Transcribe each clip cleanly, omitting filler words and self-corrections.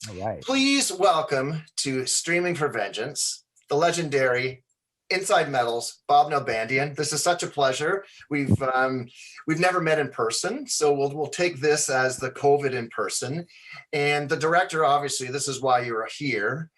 All right. Please welcome to Streaming for Vengeance, the legendary Inside Metal's Bob Nalbandian. This is such a pleasure. We've never met in person, so we'll take this as the COVID in person. And the director, obviously, this is why you're here.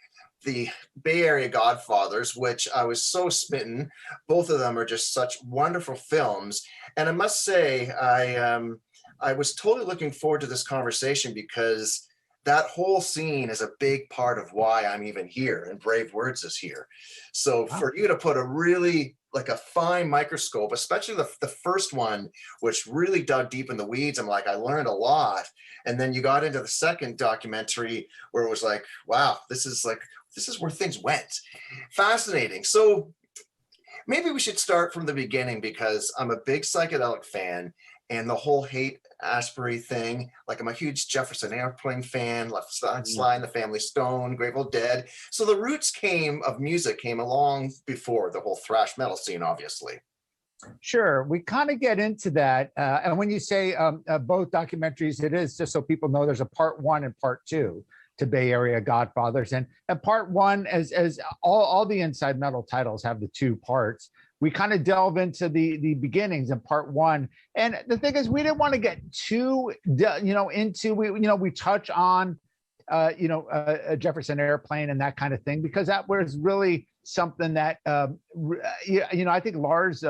The Bay Area Godfathers, which I was so smitten. Both of them are just such wonderful films. And I must say, I was totally looking forward to this conversation because that whole scene is a big part of why I'm even here, and Bravewords is here. So for you to put a really like a fine microscope, especially the first one, which really dug deep in the weeds, I'm like, I learned a lot. And then you got into the second documentary where it was like, wow, this is where things went. Fascinating. So maybe we should start from the beginning, because I'm a big psychedelic fan, and the whole Haight Ashbury thing. Like, I'm a huge Jefferson Airplane fan, Left Sly and the Family Stone, Grateful Dead. So the roots of music came along before the whole thrash metal scene, obviously. Sure. We kind of get into that. And when you say both documentaries, it is just so people know there's a part one and part two to Bay Area Godfathers. And part one, as all the Inside Metal titles have the two parts, we kind of delve into the beginnings in part one. And the thing is, we didn't want to get too, into, we touch on, a Jefferson Airplane and that kind of thing, because that was really something that, I think Lars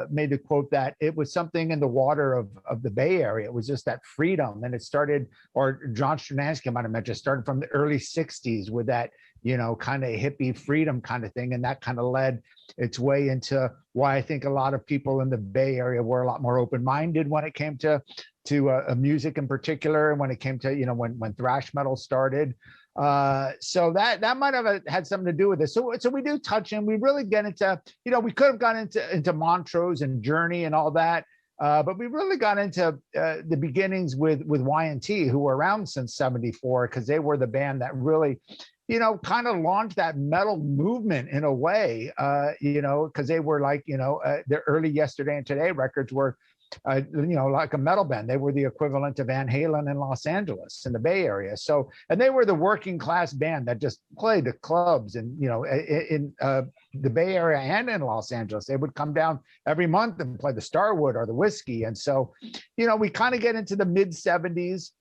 made the quote that it was something in the water of the Bay Area. It was just that freedom. And it started, or John Stranansky might have mentioned, started from the early 60s with that, kind of hippie freedom kind of thing. And that kind of led its way into why I think a lot of people in the Bay Area were a lot more open-minded when it came to music in particular, and when it came to, when thrash metal started. So that might have had something to do with this. So we do touch and we really get into, we could have gone into Montrose and Journey and all that. But we really got into the beginnings with Y&T, who were around since '74, because they were the band that really, kind of launched that metal movement in a way, because they were like, the early Yesterday and Today records were, like a metal band. They were the equivalent of Van Halen in Los Angeles, in the Bay Area. So, and they were the working class band that just played the clubs and, in the Bay Area and in Los Angeles. They would come down every month and play the Starwood or the Whiskey. And so, we kind of get into the mid 70s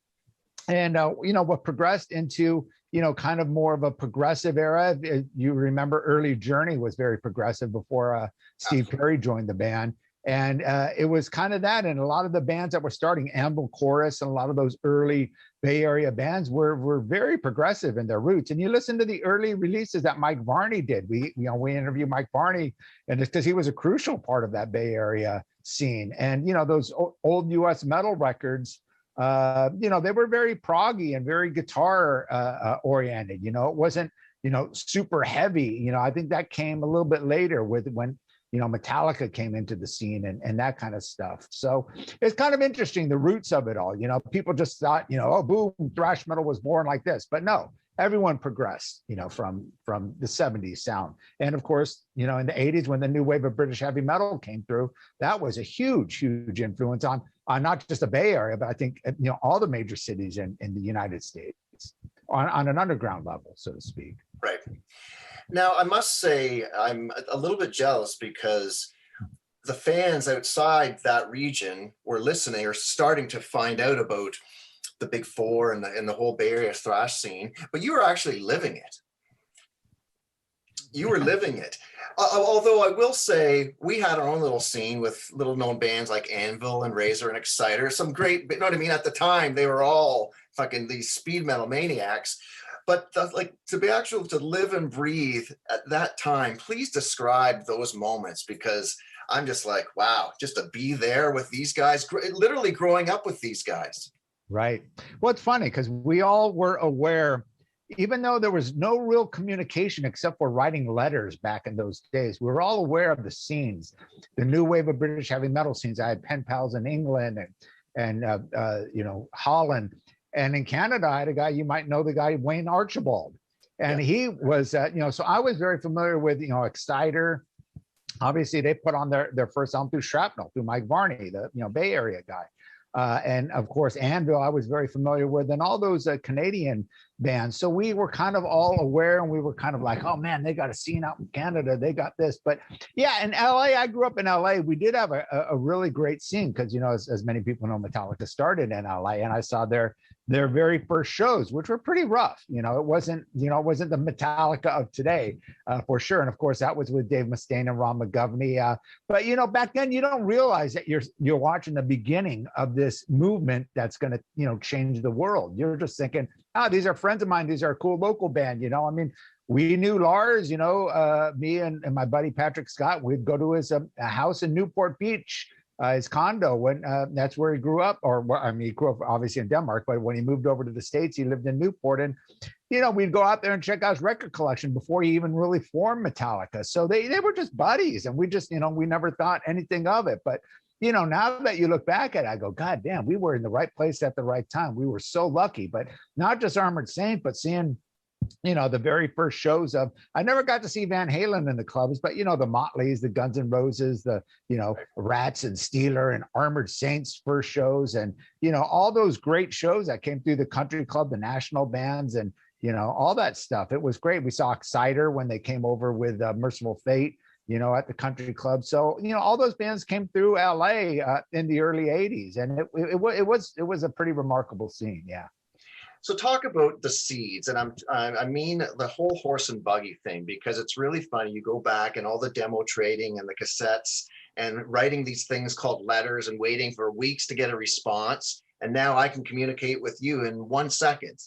and, what progressed into, kind of more of a progressive era. You remember early Journey was very progressive before Steve Perry joined the band. And it was kind of that. And a lot of the bands that were starting, Anvil Chorus, and a lot of those early Bay Area bands were very progressive in their roots. And you listen to the early releases that Mike Varney did. We interviewed Mike Varney, and it's because he was a crucial part of that Bay Area scene. And, those old US metal records, they were very proggy and very guitar oriented. It wasn't, super heavy. I think that came a little bit later when Metallica came into the scene and that kind of stuff. So it's kind of interesting, the roots of it all. People just thought, oh, boom, thrash metal was born like this. But no, everyone progressed, from the 70s sound. And of course, in the 80s, when the new wave of British heavy metal came through, that was a huge, huge influence on not just the Bay Area, but I think, all the major cities in the United States on an underground level, so to speak. Right. Now, I must say, I'm a little bit jealous because the fans outside that region were listening or starting to find out about the Big Four and the whole Bay Area thrash scene, but you were actually living it. You were living it. Although I will say we had our own little scene with little known bands like Anvil and Razor and Exciter, some great, you know what I mean? At the time, they were all fucking these speed metal maniacs. But to live and breathe at that time, please describe those moments, because I'm just like, wow, just to be there with these guys, literally growing up with these guys. Right. Well, it's funny because we all were aware, even though there was no real communication except for writing letters back in those days, we were all aware of the scenes, the new wave of British heavy metal scenes. I had pen pals in England and Holland. And in Canada, I had a guy, you might know the guy, Wayne Archibald. And he was, so I was very familiar with, Exciter. Obviously, they put on their first album through Shrapnel, through Mike Varney, the, Bay Area guy. And of course, Anvil, I was very familiar with, and all those Canadian bands. So we were kind of all aware, and we were kind of like, oh man, they got a scene out in Canada. They got this. But yeah, in LA, I grew up in LA. We did have a really great scene because, as many people know, Metallica started in LA, and I saw their very first shows, which were pretty rough. It wasn't the Metallica of today, for sure. And of course, that was with Dave Mustaine and Ron McGovney. But back then, you don't realize that you're watching the beginning of this movement that's going to change the world. You're just thinking, these are friends of mine. These are a cool local band. I mean, we knew Lars. Me and my buddy Patrick Scott. We'd go to his a house in Newport Beach. His condo, when that's where he grew up, he grew up obviously in Denmark, but when he moved over to the States, he lived in Newport. And, we'd go out there and check out his record collection before he even really formed Metallica. So they were just buddies, and we just, we never thought anything of it. But, now that you look back at it, I go, God damn, we were in the right place at the right time. We were so lucky. But not just Armored Saint, but seeing the very first shows of, I never got to see Van Halen in the clubs, but the Motleys, the Guns N' Roses, the Rats and Steeler and Armored Saints first shows, and all those great shows that came through the country club, the national bands, and all that stuff. It was great. We saw Exciter when they came over with Merciful Fate, at the country club. So all those bands came through LA in the early '80s, and it was a pretty remarkable scene. Yeah. So talk about the seeds, and I mean the whole horse and buggy thing, because it's really funny. You go back and all the demo trading and the cassettes and writing these things called letters and waiting for weeks to get a response. And now I can communicate with you in 1 second.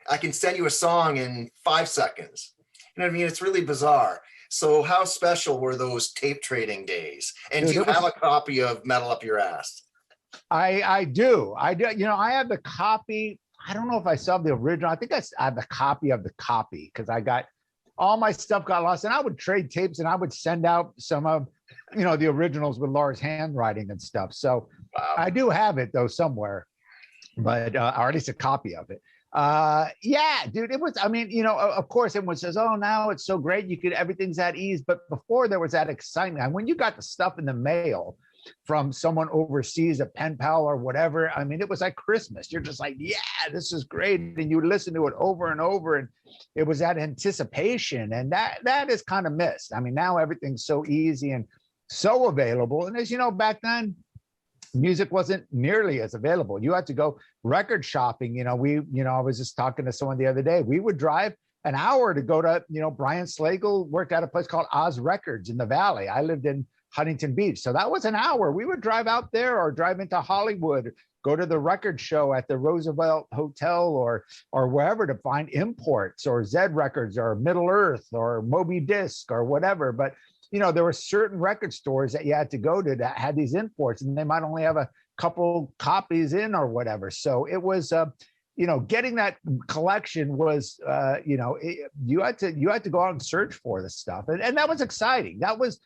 I can send you a song in 5 seconds. You know what I mean? It's really bizarre. So how special were those tape trading days? And do you have a copy of Metal Up Your Ass? I do. I have the copy. I don't know if I saw the original. I think I have the copy of the copy, because I got all my stuff got lost, and I would trade tapes and I would send out some of, the originals with Lars' handwriting and stuff. So wow. I do have it though somewhere, but or at least a copy of it. Yeah, dude, it was, of course everyone says, oh, now it's so great. Everything's at ease. But before there was that excitement. And when you got the stuff in the mail from someone overseas, a pen pal or whatever, it was like Christmas. You're just like, yeah, this is great. And you would listen to it over and over. And it was that anticipation. And that is kind of missed. Now everything's so easy and so available. And as you know, back then, music wasn't nearly as available. You had to go record shopping. I was just talking to someone the other day. We would drive an hour to go to, Brian Slagle worked at a place called Oz Records in the Valley. I lived in Huntington Beach. So that was an hour. We would drive out there or drive into Hollywood, go to the record show at the Roosevelt Hotel or wherever to find imports or Zed Records or Middle Earth or Moby Disc or whatever. But, there were certain record stores that you had to go to that had these imports, and they might only have a couple copies in or whatever. So it was, getting that collection was, you had to go out and search for the stuff. And that was exciting. That was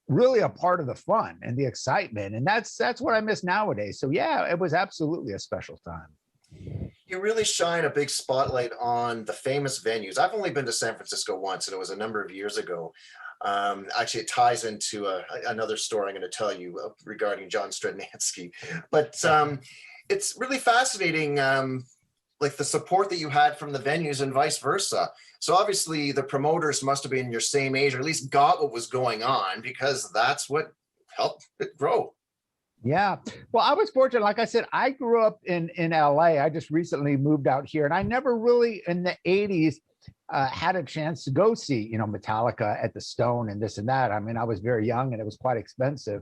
really a part of the fun and the excitement. And that's what I miss nowadays. So yeah, it was absolutely a special time. You really shine a big spotlight on the famous venues. I've only been to San Francisco once, and it was a number of years ago. Actually, it ties into another story I'm going to tell you regarding John Stradnansky. But it's really fascinating, like the support that you had from the venues and vice versa. So obviously the promoters must have been your same age, or at least got what was going on, because that's what helped it grow. Yeah. Well, I was fortunate. Like I said, I grew up in LA. I just recently moved out here, and I never really in the 80s had a chance to go see, Metallica at the Stone and this and that. I was very young, and it was quite expensive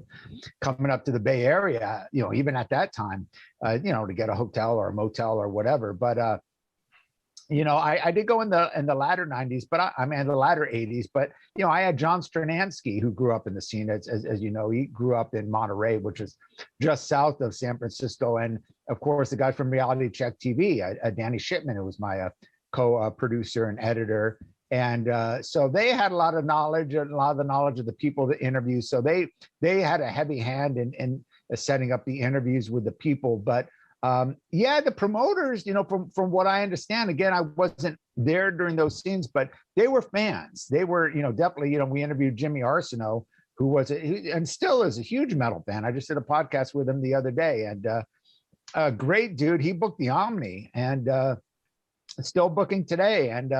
coming up to the Bay Area, even at that time, to get a hotel or a motel or whatever. But, I did go in the latter 90s, but the latter 80s, but, I had John Stradnansky, who grew up in the scene, as you know, he grew up in Monterey, which is just south of San Francisco. And of course, the guy from Reality Check TV, Danny Shipman, who was my co-producer and editor. And so they had a lot of knowledge, and a lot of the knowledge of the people that interview. So they had a heavy hand in setting up the interviews with the people. But yeah, the promoters, from what I understand, again, I wasn't there during those scenes, but they were fans. They were, definitely, we interviewed Jimmy Arsenault, who was and still is a huge metal fan. I just did a podcast with him the other day, and Great dude. He booked the Omni and still booking today. And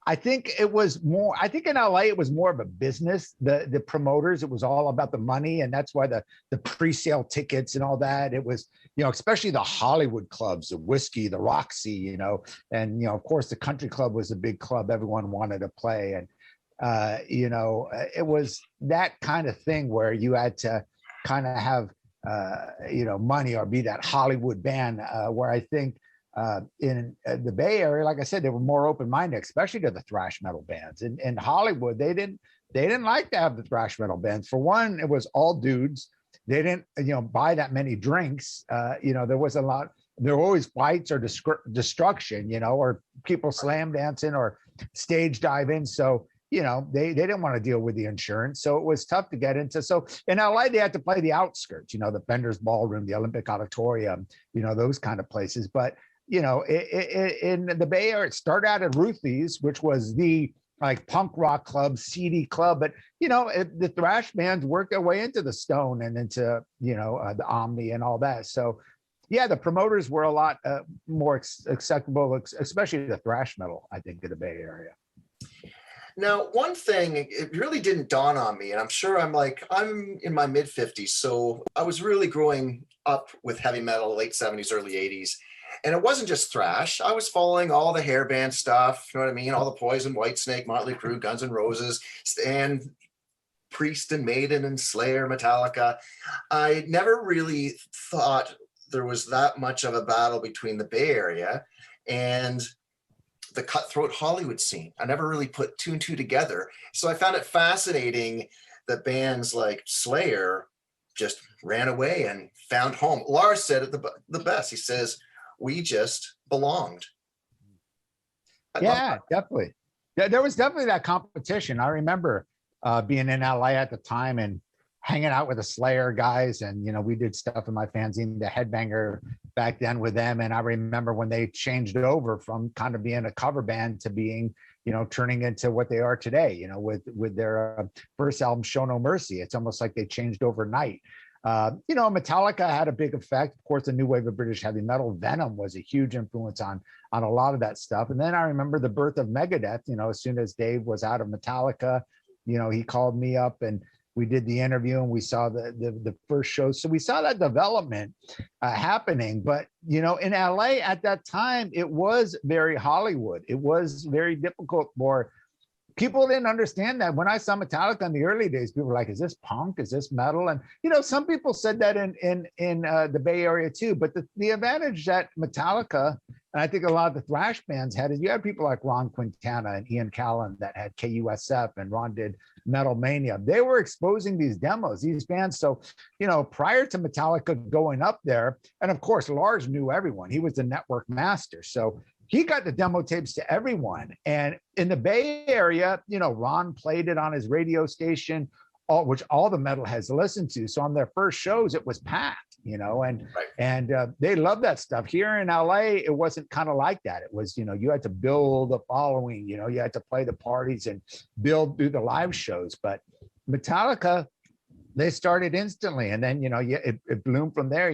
I think it was more, I think in LA, it was more of a business. The promoters, it was all about the money. And that's why the pre-sale tickets and all that, it was, especially the Hollywood clubs, the Whiskey, the Roxy, and, of course, the Country Club was a big club everyone wanted to play. And, it was that kind of thing where you had to kind of have, money or be that Hollywood band where I think, in the Bay Area, like I said, they were more open-minded, especially to the thrash metal bands. In Hollywood, they didn't like to have the thrash metal bands. For one, it was all dudes. They didn't, buy that many drinks. There was a lot. There were always fights or destruction, or people slam dancing or stage diving. So they didn't want to deal with the insurance. So it was tough to get into. So in LA, they had to play the outskirts, the Bender's Ballroom, the Olympic Auditorium, those kind of places. But in the Bay Area, it started out at Ruthie's, which was the punk rock club, seedy club. But, the thrash bands worked their way into the Stone and into, the Omni and all that. So, yeah, the promoters were a lot more acceptable, especially the thrash metal, I think, in the Bay Area. Now, one thing, it really didn't dawn on me, and I'm sure I'm in my mid 50s. So I was really growing up with heavy metal, late 70s, early 80s. And it wasn't just thrash. I was following all the hair band stuff, you know what I mean? All the Poison, Whitesnake, Motley Crue, Guns N' Roses, and Priest and Maiden and Slayer, Metallica. I never really thought there was that much of a battle between the Bay Area and the cutthroat Hollywood scene. I never really put two and two together. So I found it fascinating that bands like Slayer just ran away and found home. Lars said it the best. He says, we just belonged. Yeah, definitely. There was definitely that competition. I remember being in LA at the time and hanging out with the Slayer guys. And, we did stuff in my fanzine, the Headbanger back then with them. And I remember when they changed over from kind of being a cover band to being, turning into what they are today, with their first album, Show No Mercy. It's almost like they changed overnight. Metallica had a big effect. Of course, the new wave of British heavy metal, Venom, was a huge influence on a lot of that stuff. And then I remember the birth of Megadeth. As soon as Dave was out of Metallica, he called me up and we did the interview and we saw the first show. So we saw that development happening. But, in LA at that time, it was very Hollywood. It was very difficult for people. Didn't understand that. When I saw Metallica in the early days, people were like, is this punk? Is this metal? And, some people said that in the Bay Area too. But the advantage that Metallica, and I think a lot of the thrash bands had, is you had people like Ron Quintana and Ian Callan that had KUSF, and Ron did Metal Mania. They were exposing these demos, these bands. So, prior to Metallica going up there, and of course, Lars knew everyone. He was the network master. So he got the demo tapes to everyone. And in the Bay Area, Ron played it on his radio station, which all the metalheads listened to. So on their first shows, it was packed, and right. And they loved that stuff. Here in LA, it wasn't kind of like that. It was, you had to build a following, you had to play the parties and build through the live shows. But Metallica, they started instantly. And then, it bloomed from there,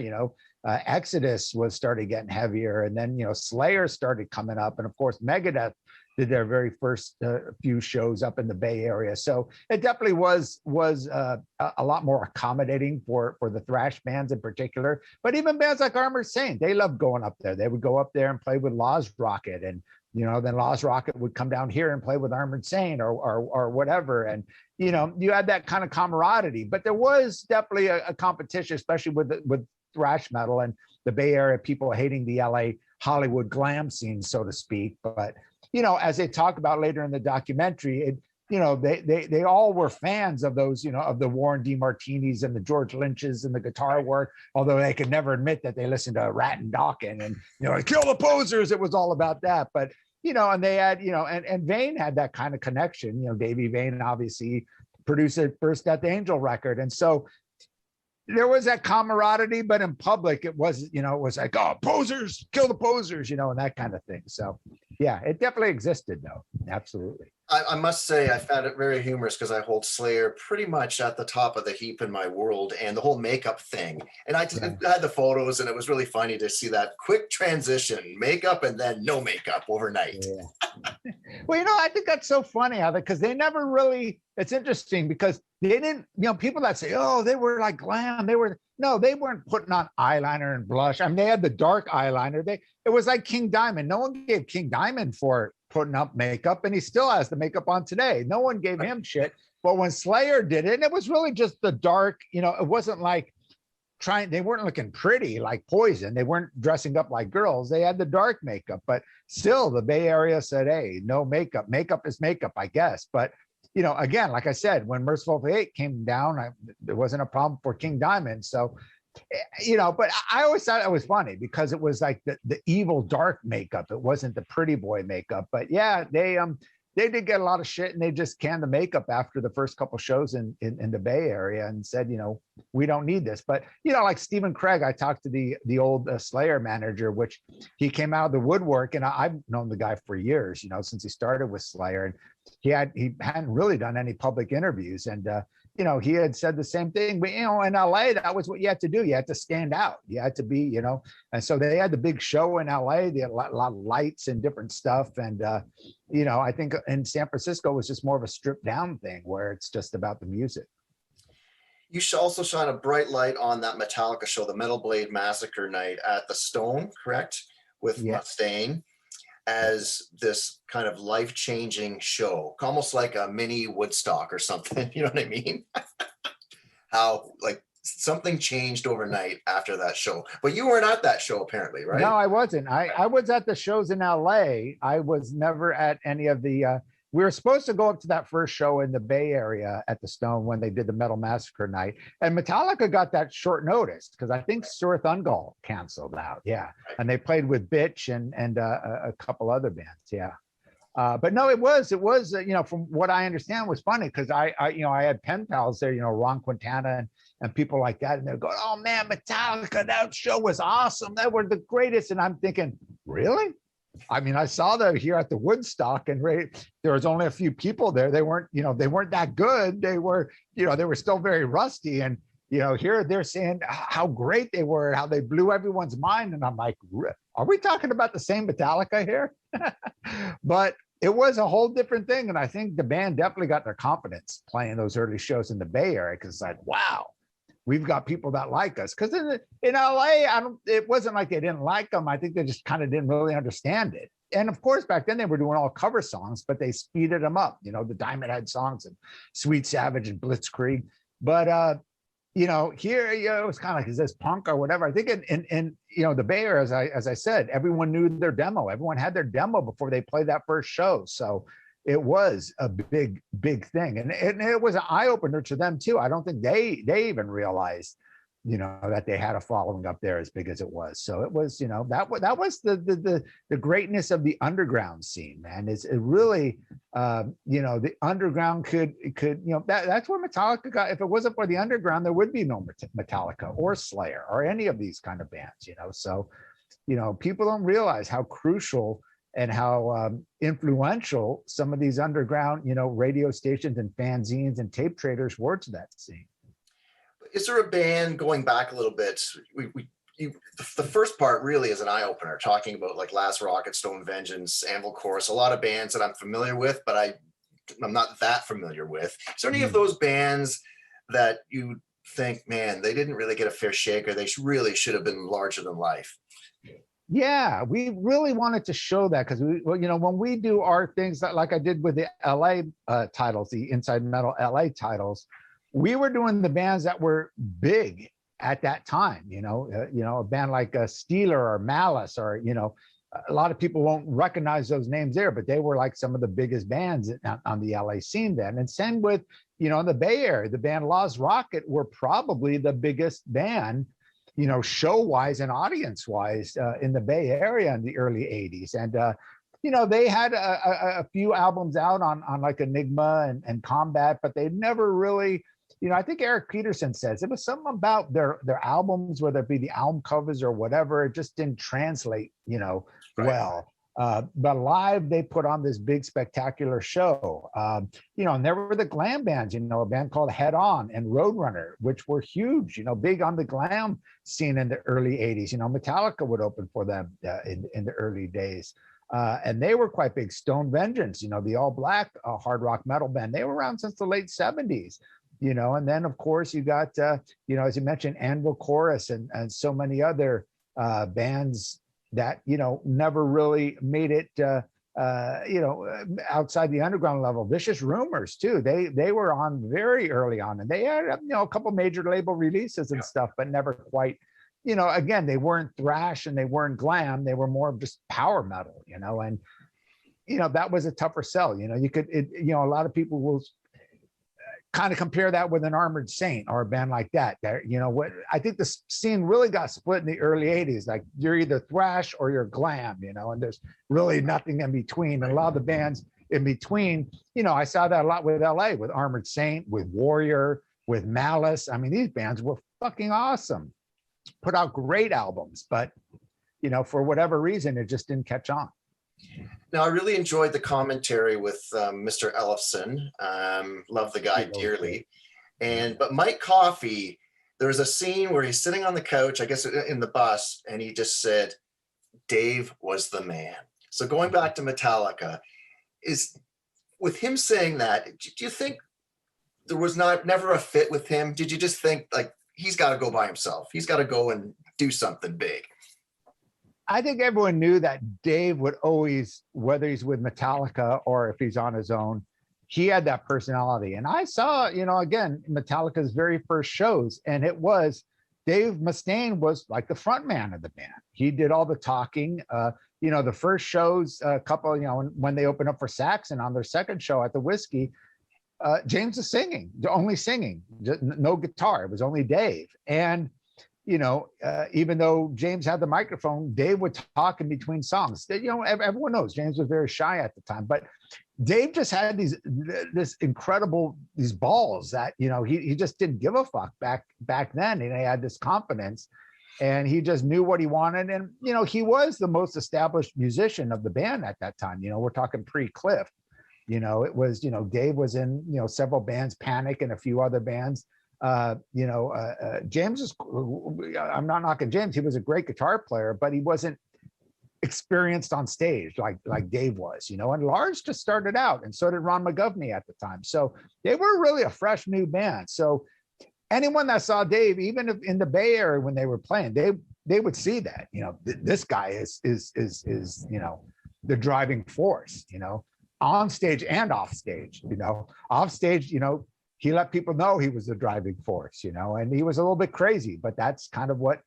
Exodus started getting heavier, and then Slayer started coming up, and of course Megadeth did their very first few shows up in the Bay Area. So it definitely was a lot more accommodating for the thrash bands in particular. But even bands like Armored Saint, they loved going up there. They would go up there and play with Laws Rocket, and then Laws Rocket would come down here and play with Armored Saint or whatever. And you had that kind of camaraderie. But there was definitely a competition, especially with thrash metal and the Bay Area people hating the LA Hollywood glam scene, so to speak. But, as they talk about later in the documentary, they all were fans of those, of the Warren D. Martinis and the George Lynches and the guitar work, although they could never admit that they listened to Rat and Dawkins and, Kill the Posers. It was all about that. But, and they had, and Vane had that kind of connection. Davey Vane obviously produced the first Death Angel record. And so there was that camaraderie, but in public, it was, it was like, oh, posers, kill the posers, and that kind of thing. So, yeah, it definitely existed, though. Absolutely. I must say, I found it very humorous because I hold Slayer pretty much at the top of the heap in my world, and the whole makeup thing. And I just Yeah. had the photos, and it was really funny to see that quick transition, makeup and then no makeup overnight. Yeah. Well, I think that's so funny how because they never really, it's interesting because they didn't, people that say, oh, they were like glam. No, they weren't putting on eyeliner and blush. I mean, they had the dark eyeliner. It was like King Diamond. No one gave King Diamond for putting up makeup, and he still has the makeup on today. No one gave him shit. But when Slayer did it, and it was really just the dark, it wasn't like they weren't looking pretty like Poison. They weren't dressing up like girls. They had the dark makeup, but still the Bay Area said, hey, no makeup. Makeup is makeup, I guess. But, again, like I said, when Merciful Fate came down, there wasn't a problem for King Diamond. So, but I always thought it was funny because it was like the evil dark makeup. It wasn't the pretty boy makeup. But yeah, they did get a lot of shit, and they just canned the makeup after the first couple shows in the Bay Area and said, we don't need this. But, like Stephen Craig, I talked to the old Slayer manager, which he came out of the woodwork, and I've known the guy for years, since he started with Slayer, and he hadn't really done any public interviews. And, he had said the same thing, but, in LA, that was what you had to do. You had to stand out. You had to be, and so they had the big show in LA. They had a lot of lights and different stuff. And, I think in San Francisco it was just more of a stripped down thing where it's just about the music. You also shine a bright light on that Metallica show, the Metal Blade Massacre night at the Stone, correct? With Mustaine, as this kind of life-changing show, almost like a mini Woodstock or something. You know what I mean? How like something changed overnight after that show. But you weren't at that show apparently, right? No, I wasn't. I was at the shows in LA. I was never at any of the we were supposed to go up to that first show in the Bay Area at the Stone when they did the Metal Massacre night. And Metallica got that short notice because I think Sir Thungal canceled out. Yeah. And they played with Bitch and a couple other bands. Yeah. But no, it was, from what I understand was funny because I had pen pals there, Ron Quintana and people like that. And they're going, oh man, Metallica, that show was awesome. They were the greatest. And I'm thinking, really? I mean, I saw them here at the Woodstock, and there was only a few people there. They weren't that good. They were, they were still very rusty. And, here they're saying how great they were, how they blew everyone's mind. And I'm like, are we talking about the same Metallica here? But it was a whole different thing. And I think the band definitely got their confidence playing those early shows in the Bay Area because it's like, wow, we've got people that like us. Because in LA, it wasn't like they didn't like them. I think they just kind of didn't really understand it. And of course, back then they were doing all cover songs, but they speeded them up, the Diamond Head songs and Sweet Savage and Blitzkrieg. But, here, it was kind of like, is this punk or whatever? I think in the Bay Area, as I said, everyone knew their demo. Everyone had their demo before they played that first show. So it was a big, big thing. And it was an eye opener to them too. I don't think they even realized, that they had a following up there as big as it was. So it was, that was the greatness of the underground scene, man. It really, the underground could, that's where Metallica got. If it wasn't for the underground, there would be no Metallica or Slayer or any of these kind of bands, So, people don't realize how crucial and how influential some of these underground, radio stations and fanzines and tape traders were to that scene. Is there a band, going back a little bit, the first part really is an eye-opener, talking about like Last Rocket, Stone Vengeance, Anvil Chorus, a lot of bands that I'm familiar with, but I'm not that familiar with. Is there any of those bands that you think, man, they didn't really get a fair shake, or they really should have been larger than life? Yeah, we really wanted to show that because when we do our things like I did with the LA titles, the Inside Metal LA titles, we were doing the bands that were big at that time. A band like Steeler or Malice, or a lot of people won't recognize those names there, but they were like some of the biggest bands on the LA scene then. And same with in the Bay Area, the band Lost Rocket were probably the biggest band, show-wise and audience-wise in the Bay Area in the early 80s. And, they had a few albums out on like Enigma and Combat, but they never really, I think Eric Peterson says it was something about their albums, whether it be the album covers or whatever, it just didn't translate, well. But live, they put on this big spectacular show. And there were the glam bands, a band called Head On and Roadrunner, which were huge, big on the glam scene in the early 80s. Metallica would open for them in the early days. And they were quite big. Stone Vengeance, the all black hard rock metal band, they were around since the late 70s. And then of course you got, as you mentioned, Anvil Chorus and so many other bands that never really made it outside the underground level. Vicious Rumors too, they were on very early on, and they had a couple major label releases and stuff, but never quite, again, they weren't thrash and they weren't glam, they were more just power metal, and that was a tougher sell. You could a lot of people will kind of compare that with an Armored Saint or a band like that. What I think the scene really got split in the early 80s. Like, you're either thrash or you're glam, and there's really nothing in between. And a lot of the bands in between, I saw that a lot with LA, with Armored Saint, with Warrior, with Malice. I mean, these bands were fucking awesome, put out great albums, but for whatever reason, it just didn't catch on. Now, I really enjoyed the commentary with Mr. Ellefson. Love the guy dearly. But Mike Coffey, there was a scene where he's sitting on the couch, I guess in the bus, and he just said, Dave was the man. So going back to Metallica, is with him saying that, do you think there was never a fit with him? Did you just think, like, he's got to go by himself? He's got to go and do something big? I think everyone knew that Dave would always, whether he's with Metallica or if he's on his own, he had that personality. And I saw, again, Metallica's very first shows, and it was Dave Mustaine was like the front man of the band. He did all the talking. The first shows, a couple, when they opened up for Saxon on their second show at the Whiskey, James was singing, only singing, no guitar. It was only Dave. And even though James had the microphone, Dave would talk in between songs. Everyone knows James was very shy at the time, but Dave just had these balls that, he just didn't give a fuck back then. And he had this confidence, and he just knew what he wanted. And, he was the most established musician of the band at that time. We're talking pre-Cliff, it was, Dave was in, several bands, Panic and a few other bands. James is, I'm not knocking James. He was a great guitar player, but he wasn't experienced on stage like Dave was, and Lars just started out, and so did Ron McGovney at the time. So they were really a fresh new band. So anyone that saw Dave, even if in the Bay Area when they were playing, they would see that, this guy is the driving force, on stage and off stage, off stage, he let people know he was the driving force, and he was a little bit crazy, but that's kind of what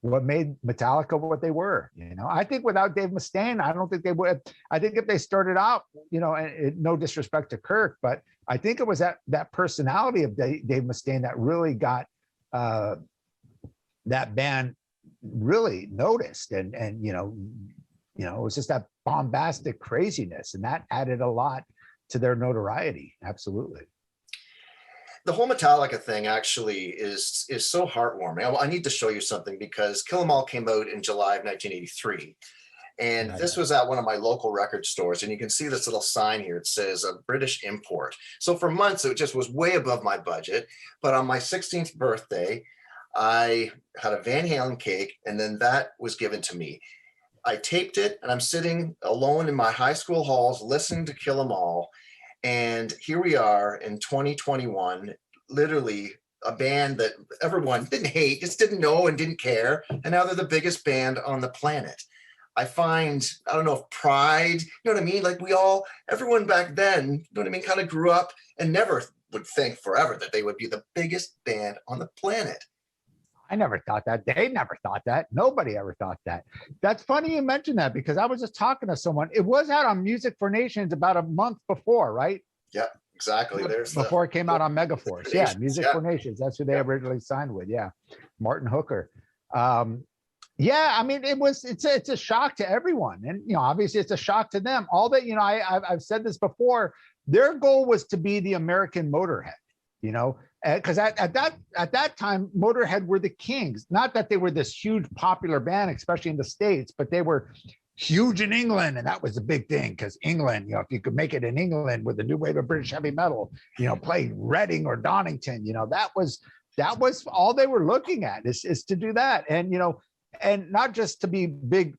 made Metallica what they were. I think without Dave Mustaine, I don't think they would. I think if they started out, and no disrespect to Kirk, but I think it was that personality of Dave Mustaine that really got that band really noticed, and it was just that bombastic craziness, and that added a lot to their notoriety. Absolutely. The whole Metallica thing actually is so heartwarming. I need to show you something, because Kill 'Em All came out in July of 1983. And this was at one of my local record stores. And you can see this little sign here. It says a British import. So for months, it just was way above my budget. But on my 16th birthday, I had a Van Halen cake, and then that was given to me. I taped it, and I'm sitting alone in my high school halls listening to Kill 'Em All. And here we are in 2021, literally a band that everyone didn't hate, just didn't know and didn't care. And now they're the biggest band on the planet. I find, I don't know if pride, you know what I mean? Like everyone back then, you know what I mean, kind of grew up and never would think forever that they would be the biggest band on the planet. I never thought that. They never thought that. Nobody ever thought that. That's funny you mentioned that, because I was just talking to someone. It was out on Music for Nations about a month before, right? Yeah, exactly. Before it came out on Megaforce. Yeah, Music for Nations. That's who they originally signed with. Yeah, Martin Hooker. Yeah, I mean, it's a shock to everyone, and obviously it's a shock to them. All that I've said this before. Their goal was to be the American Motorhead. Because at that time, Motorhead were the kings. Not that they were this huge popular band, especially in the States, but they were huge in England, and that was a big thing because England, if you could make it in England with the new wave of British heavy metal, play Reading or Donington, that was all they were looking at is to do that, and and not just to be big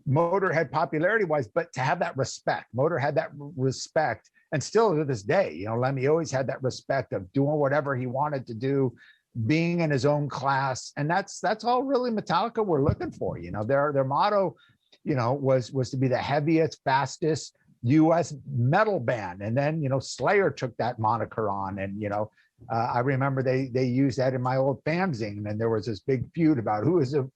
Motorhead popularity wise, but to have that respect. Motor had that respect, and still to this day, Lemmy always had that respect of doing whatever he wanted to do, being in his own class, and that's all really Metallica were looking for. Their motto, was to be the heaviest, fastest U.S. metal band, and then Slayer took that moniker on, and I remember they used that in my old fanzine, and there was this big feud about who is the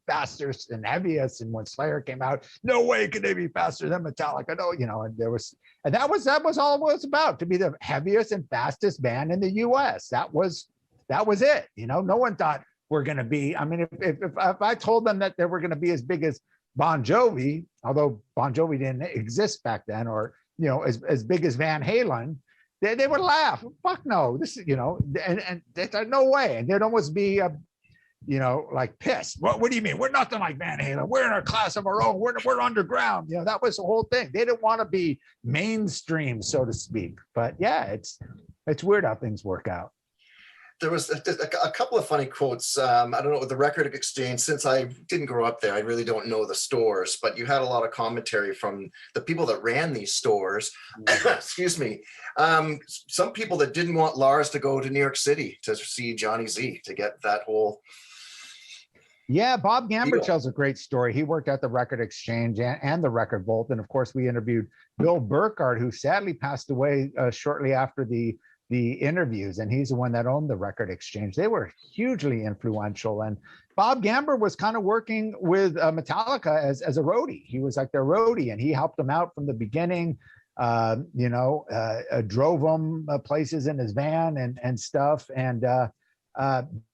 fastest and heaviest. And when Slayer came out, no way could they be faster than Metallica. No, and that was all it was about, to be the heaviest and fastest band in the U.S. That was it. No one thought we're going to be. I mean, if I told them that they were going to be as big as Bon Jovi, although Bon Jovi didn't exist back then, or as big as Van Halen, they would laugh. Fuck no, this is and they thought no way, and they'd almost be like pissed. What do you mean? We're nothing like Van Halen. We're in a class of our own. We're underground. That was the whole thing. They didn't want to be mainstream, so to speak. But yeah, it's weird how things work out. There was a couple of funny quotes. I don't know, with the Record Exchange, since I didn't grow up there, I really don't know the stores, but you had a lot of commentary from the people that ran these stores. Excuse me. Some people that didn't want Lars to go to New York City to see Johnny Z, to get that whole... Yeah, Bob Gamber tells a great story. He worked at the Record Exchange and the Record Vault. And of course, we interviewed Bill Burkhardt, who sadly passed away shortly after the interviews, and he's the one that owned the Record Exchange. They were hugely influential, and Bob Gamber was kind of working with Metallica as a roadie. He was like their roadie, and he helped them out from the beginning. Drove them places in his van and stuff. And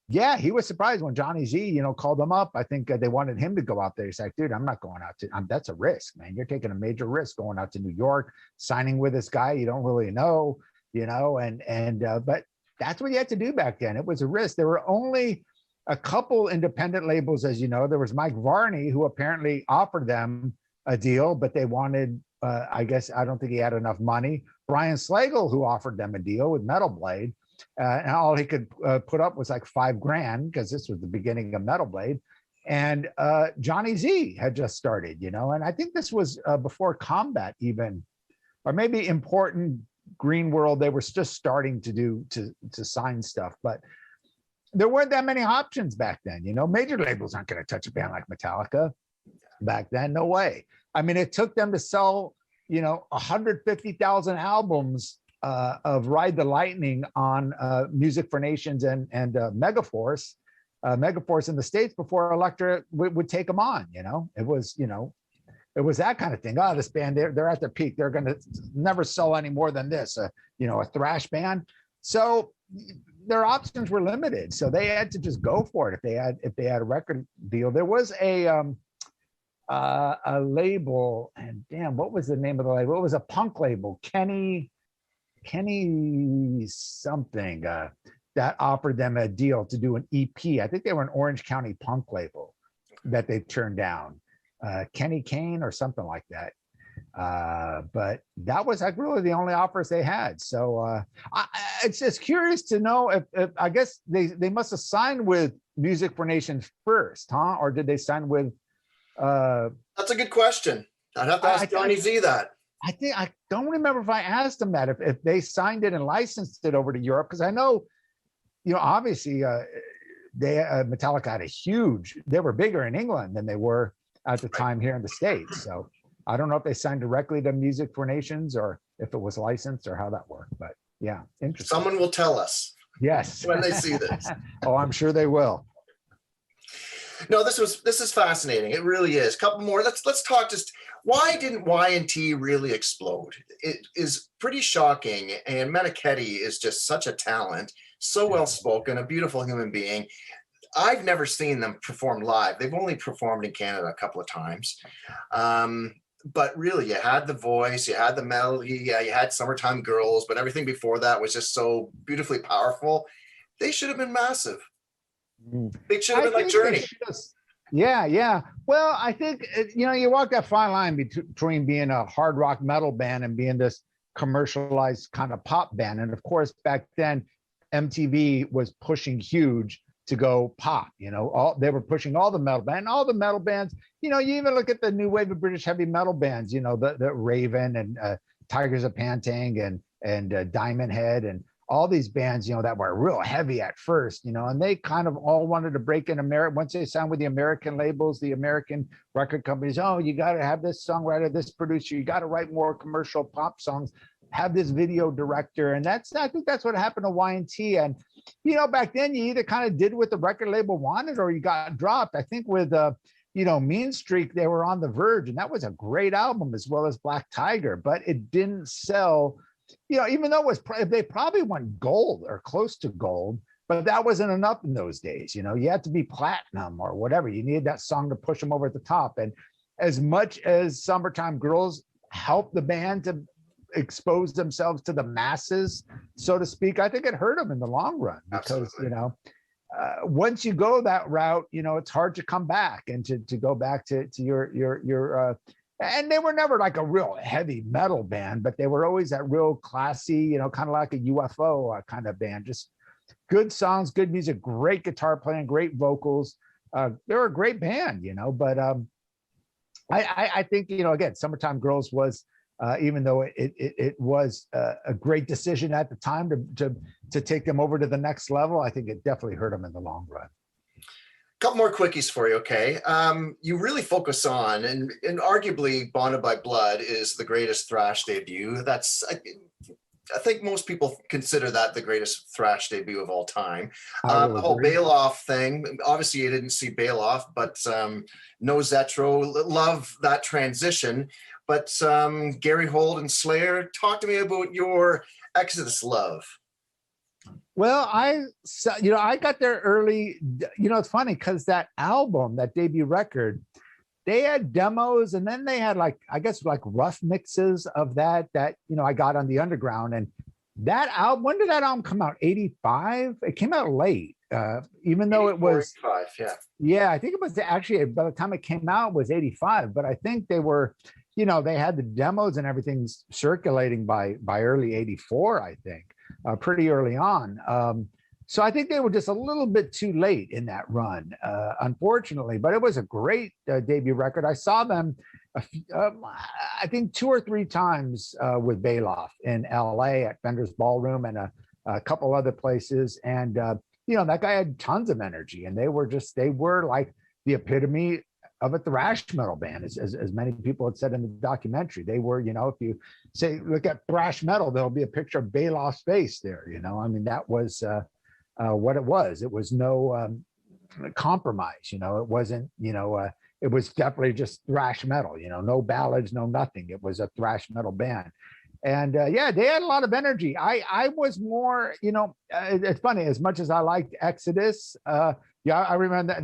yeah, he was surprised when Johnny Z, called them up. I think they wanted him to go out there. He's like, dude, I'm not going out to. That's a risk, man. You're taking a major risk going out to New York, signing with this guy you don't really know. But that's what you had to do back then. It was a risk. There were only a couple independent labels, as you know. There was Mike Varney, who apparently offered them a deal, but they wanted, I don't think he had enough money. Brian Slagle, who offered them a deal with Metal Blade, and all he could put up was like $5,000, because this was the beginning of Metal Blade. And Johnny Z had just started, and I think this was before Combat even, or maybe Important Green World. They were just starting to sign stuff, but there weren't that many options back then. Major labels aren't going to touch a band like Metallica back then. No way. I mean, it took them to sell 150,000 albums of Ride the Lightning on Music for Nations and Megaforce in the States before Elektra would take them on. It was that kind of thing. Oh, this band, they're at their peak. They're going to never sell any more than this, a thrash band. So their options were limited. So they had to just go for it if they had a record deal. There was a label, and damn, what was the name of the label? It was a punk label, Kenny something, that offered them a deal to do an EP. I think they were an Orange County punk label that they turned down. Kenny Kane or something like that. But that was like really the only offers they had. So it's just curious to know if I guess they must have signed with Music for Nations first, huh? Or did they sign with? That's a good question. I'd have to ask Johnny Z that. I don't remember if I asked them that, if they signed it and licensed it over to Europe, because I know, obviously Metallica had they were bigger in England than they were at the time here in the States. So I don't know if they signed directly to Music for Nations or if it was licensed or how that worked, but yeah, interesting. Someone will tell us. Yes. When they see this. Oh, I'm sure they will. No, this is fascinating. It really is. Couple more. Let's talk just why didn't Y&T really explode? It is pretty shocking. And Meniketti is just such a talent, so well spoken, a beautiful human being. I've never seen them perform live. They've only performed in Canada a couple of times. But really, you had the voice, you had the melody, you had Summertime Girls, but everything before that was just so beautifully powerful. They should have been massive. They should have been like Journey. Yeah, yeah. Well, I think you walk that fine line between being a hard rock metal band and being this commercialized kind of pop band. And of course, back then, MTV was pushing huge to go pop. They were pushing all the metal band, all the metal bands. You even look at the new wave of British heavy metal bands. The Raven and Tigers of Pantang and Diamond Head and all these bands, that were real heavy at first, and they kind of all wanted to break in America. Once they signed with the American labels, the American record companies, oh, you got to have this songwriter, this producer, you got to write more commercial pop songs, have this video director. And I think that's what happened to Y&T. And, back then you either kind of did what the record label wanted or you got dropped. I think with, Mean Streak, they were on the verge, and that was a great album, as well as Black Tiger, but it didn't sell. Even though they probably went gold or close to gold, but that wasn't enough in those days. You had to be platinum or whatever. You needed that song to push them over at the top. And as much as Summertime Girls helped the band to expose themselves to the masses, so to speak, I think it hurt them in the long run because, once you go that route, it's hard to come back and to go back to your and they were never like a real heavy metal band, but they were always that real classy, kind of like a UFO kind of band. Just good songs, good music, great guitar playing, great vocals. They were a great band, but I think, again, Summertime Girls was, even though it was a great decision at the time to take them over to the next level, I think it definitely hurt them in the long run. Couple more quickies for you, okay? You really focus on, and arguably Bonded by Blood is the greatest thrash debut. I think most people consider that the greatest thrash debut of all time. The whole Bailoff thing, obviously you didn't see Bailoff, but No Zetro, love that transition. But Gary Holt and Slayer, talk to me about your Exodus love. Well, I got there early. It's funny because that album, that debut record, they had demos, and then they had rough mixes of that I got on the underground. And that album, when did that album come out? 85? It came out late, even though it was 85, yeah. Yeah, I think it was actually, by the time it came out, it was 85. But I think they were, they had the demos and everything circulating by early 84, I think. Pretty early on. So I think they were just a little bit too late in that run, unfortunately, but it was a great debut record. I saw them, I think 2 or 3 times with Bailoff in LA at Fender's Ballroom and a couple other places. And, that guy had tons of energy, and they were like the epitome of a thrash metal band, as many people had said in the documentary. They were, if you look at thrash metal, there'll be a picture of Bailoff's face there. That was what it was. It was no compromise. It wasn't. It was definitely just thrash metal. No ballads, no nothing. It was a thrash metal band. And they had a lot of energy. I was more, it's funny, as much as I liked Exodus, I remember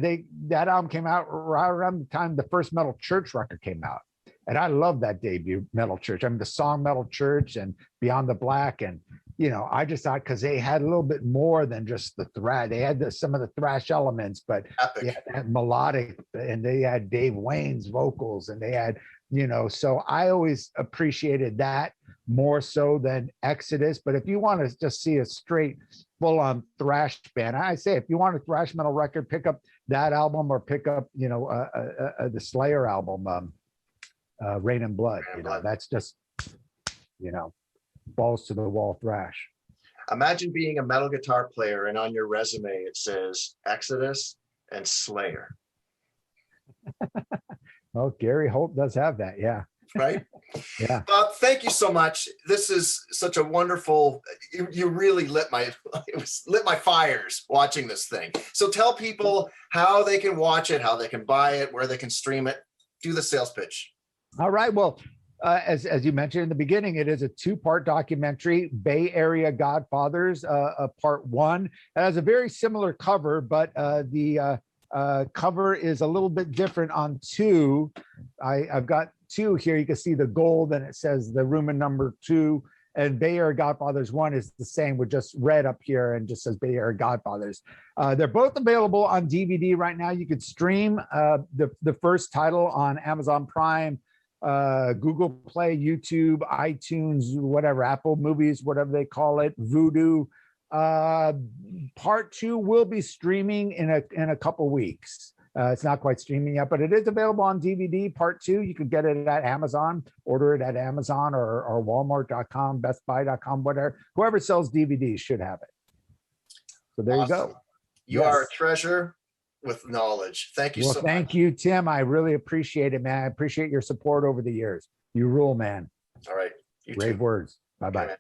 that album came out right around the time the first Metal Church record came out. And I love that debut, Metal Church. The song Metal Church and Beyond the Black. And, I just thought because they had a little bit more than just the thrash. They had some of the thrash elements, but they had melodic, and they had Dave Wayne's vocals, and they had, so I always appreciated that more so than Exodus. But if you want to just see a straight full-on thrash band, I say if you want a thrash metal record, pick up that album or pick up the Slayer album, Rain and Blood. That's just balls to the wall thrash. Imagine being a metal guitar player and on your resume it says Exodus and Slayer. Well, Gary Holt does have that, yeah. Right? Yeah. Thank you so much. This is such a wonderful, you really lit my fires watching this thing. So tell people how they can watch it, how they can buy it, where they can stream it. Do the sales pitch. All right. Well, as you mentioned in the beginning, it is a 2-part documentary, Bay Area Godfathers, part 1. It has a very similar cover, but the cover is a little bit different on 2. I've got 2 here. You can see the gold, and it says the room in number 2 And Bay Area Godfathers 1 is the same with just red up here and just says Bay Area Godfathers. They're both available on DVD right now. You could stream the first title on Amazon Prime, Google Play, YouTube, iTunes, whatever, Apple Movies, whatever they call it, Vudu. Part 2 will be streaming in a couple weeks. It's not quite streaming yet, but it is available on DVD. Part 2, you can get it at Amazon, order it at Amazon or Walmart.com, BestBuy.com, whatever. Whoever sells DVDs should have it. So there you go. You are a treasure with knowledge. Thank you so much. Thank you, Tim. I really appreciate it, man. I appreciate your support over the years. You rule, man. All right. Brave words. Bye-bye. Okay,